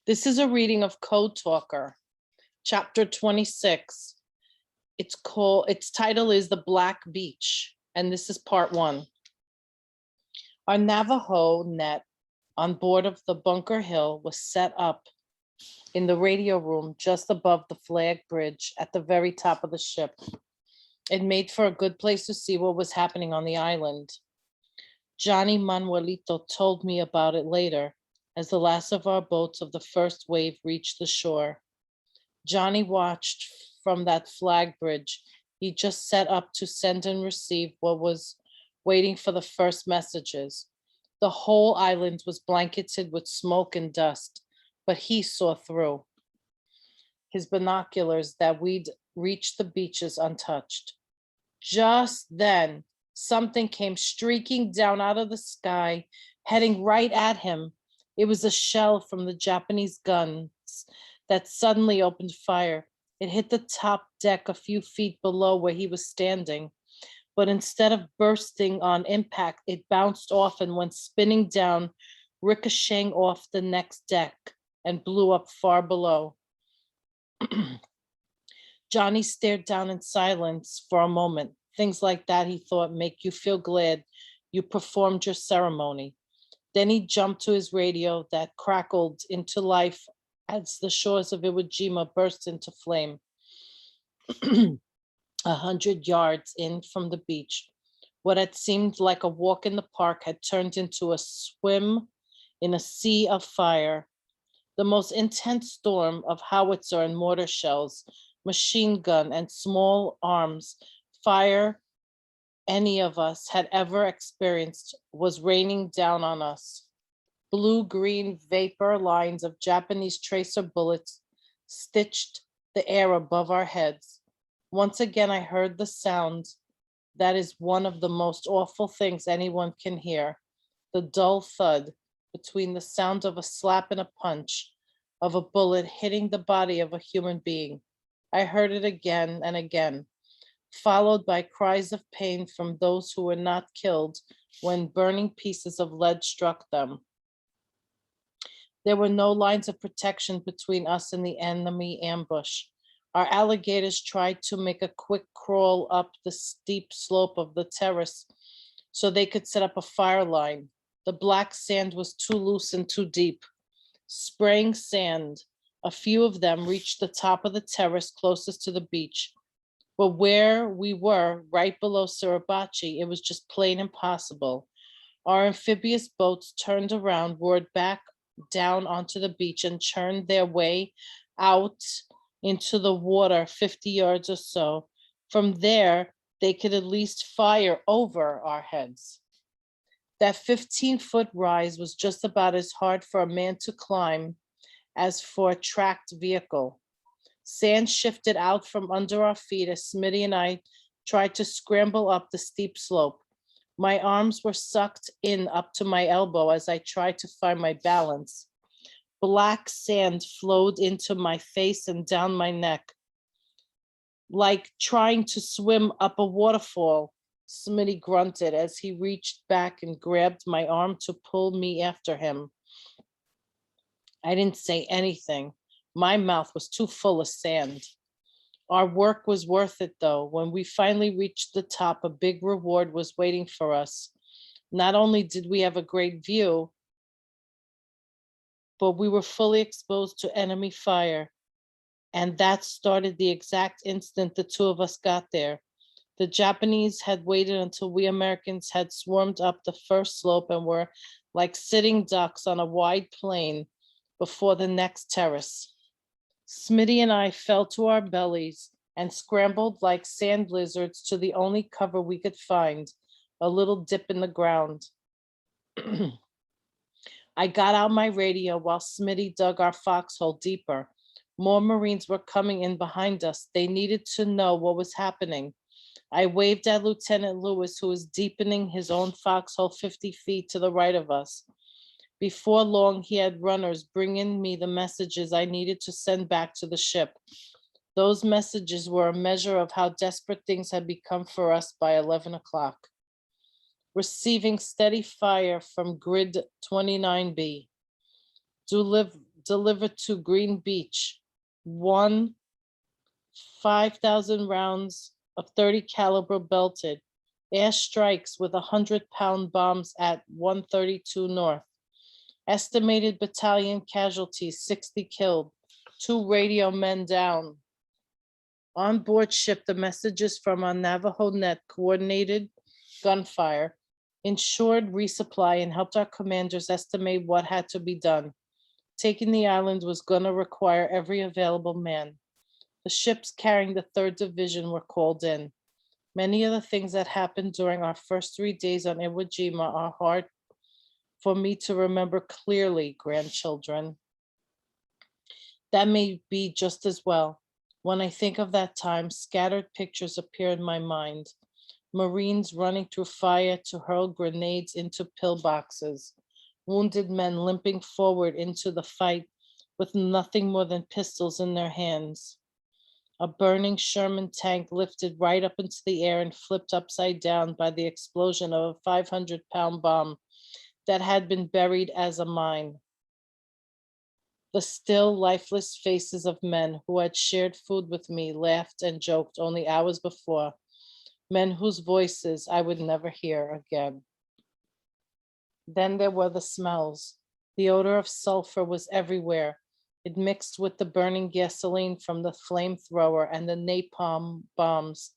This is a reading of Code Talker, chapter 26. Its title is The Black Beach, and this is part 1. Our Navajo net on board of the Bunker Hill was set up in the radio room just above the flag bridge at the very top of the ship. It made for a good place to see what was happening on the island. Johnny Manuelito told me about it later, as the last of our boats of the first wave reached the shore. Johnny watched from that flag bridge. He just set up to send and receive what was waiting for the first messages. The whole island was blanketed with smoke and dust, but he saw through his binoculars that we'd reached the beaches untouched. Just then, something came streaking down out of the sky, heading right at him. It was a shell from the Japanese guns that suddenly opened fire. It hit the top deck a few feet below where he was standing, but instead of bursting on impact, it bounced off and went spinning down, ricocheting off the next deck and blew up far below. Johnny stared down in silence for a moment. Things like that, he thought, make you feel glad you performed your ceremony. Then he jumped to his radio that crackled into life as the shores of Iwo Jima burst into flame. 100 yards in from the beach, what had seemed like a walk in the park had turned into a swim in a sea of fire. The most intense storm of howitzer and mortar shells, machine gun and small arms fire any of us had ever experienced was raining down on us. Blue-green vapor lines of Japanese tracer bullets stitched the air above our heads. Once again, I heard the sound that is one of the most awful things anyone can hear, the dull thud between the sound of a slap and a punch of a bullet hitting the body of a human being. I heard it again and again, followed by cries of pain from those who were not killed when burning pieces of lead struck them. There were no lines of protection between us and the enemy ambush. Our alligators tried to make a quick crawl up the steep slope of the terrace so they could set up a fire line. The black sand was too loose and too deep. Spraying sand, a few of them reached the top of the terrace closest to the beach. But where we were, right below Suribachi, it was just plain impossible. Our amphibious boats turned around, roared back down onto the beach and churned their way out into the water 50 yards or so. From there, they could at least fire over our heads. That 15-foot rise was just about as hard for a man to climb as for a tracked vehicle. Sand shifted out from under our feet as Smitty and I tried to scramble up the steep slope. My arms were sucked in up to my elbow as I tried to find my balance. Black sand flowed into my face and down my neck, like trying to swim up a waterfall. Smitty grunted as he reached back and grabbed my arm to pull me after him. I didn't say anything. My mouth was too full of sand. Our work was worth it, though. When we finally reached the top, a big reward was waiting for us. Not only did we have a great view, but we were fully exposed to enemy fire. And that started the exact instant the two of us got there. The Japanese had waited until we Americans had swarmed up the first slope and were like sitting ducks on a wide plain before the next terrace. Smitty and I fell to our bellies and scrambled like sand lizards to the only cover we could find, a little dip in the ground. I got out my radio while Smitty dug our foxhole deeper. More Marines were coming in behind us. They needed to know what was happening. I waved at Lieutenant Lewis, who was deepening his own foxhole 50 feet to the right of us. Before long, he had runners bringing me the messages I needed to send back to the ship. Those messages were a measure of how desperate things had become for us by 11 o'clock. Receiving steady fire from grid 29B. delivered to Green Beach. One 5,000 rounds of 30 caliber belted. Air strikes with 100-pound bombs at 132 North. Estimated battalion casualties, 60 killed, 2 radio men down. On board ship, the messages from our Navajo net coordinated gunfire, ensured resupply, and helped our commanders estimate what had to be done. Taking the island was going to require every available man. The ships carrying the 3rd Division were called in. Many of the things that happened during our first 3 days on Iwo Jima are hard for me to remember clearly, grandchildren. That may be just as well. When I think of that time, scattered pictures appear in my mind. Marines running through fire to hurl grenades into pillboxes. Wounded men limping forward into the fight with nothing more than pistols in their hands. A burning Sherman tank lifted right up into the air and flipped upside down by the explosion of a 500-pound bomb that had been buried as a mine. The still, lifeless faces of men who had shared food with me, laughed and joked only hours before, men whose voices I would never hear again. Then there were the smells. The odor of sulfur was everywhere. It mixed with the burning gasoline from the flamethrower and the napalm bombs,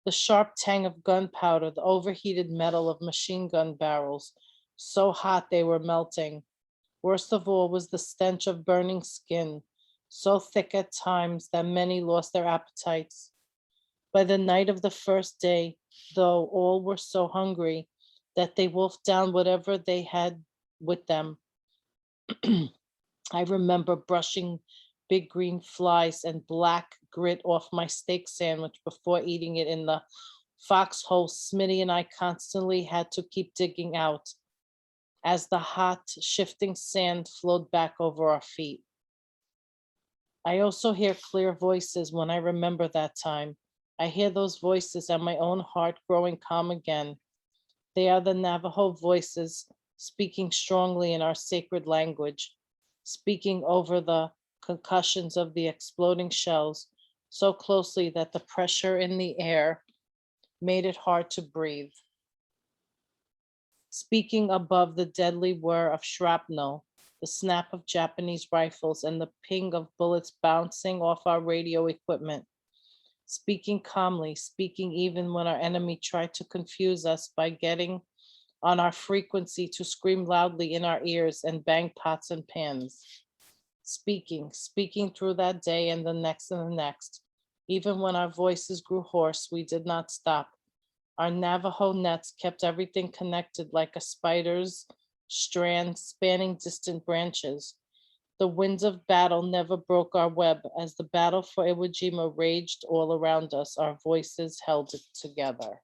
the sharp tang of gunpowder, the overheated metal of machine gun barrels, so hot they were melting. Worst of all was the stench of burning skin, so thick at times that many lost their appetites. By the night of the first day, though, all were so hungry that they wolfed down whatever they had with them. I remember brushing big green flies and black grit off my steak sandwich before eating it in the foxhole Smitty and I constantly had to keep digging out as the hot, shifting sand flowed back over our feet. I also hear clear voices when I remember that time. I hear those voices and my own heart growing calm again. They are the Navajo voices speaking strongly in our sacred language, speaking over the concussions of the exploding shells so closely that the pressure in the air made it hard to breathe. Speaking above the deadly whir of shrapnel, the snap of Japanese rifles, and the ping of bullets bouncing off our radio equipment. Speaking calmly, speaking even when our enemy tried to confuse us by getting on our frequency to scream loudly in our ears and bang pots and pans. Speaking through that day and the next and the next. Even when our voices grew hoarse, we did not stop. Our Navajo nets kept everything connected like a spider's strand spanning distant branches. The winds of battle never broke our web. As the battle for Iwo Jima raged all around us, our voices held it together.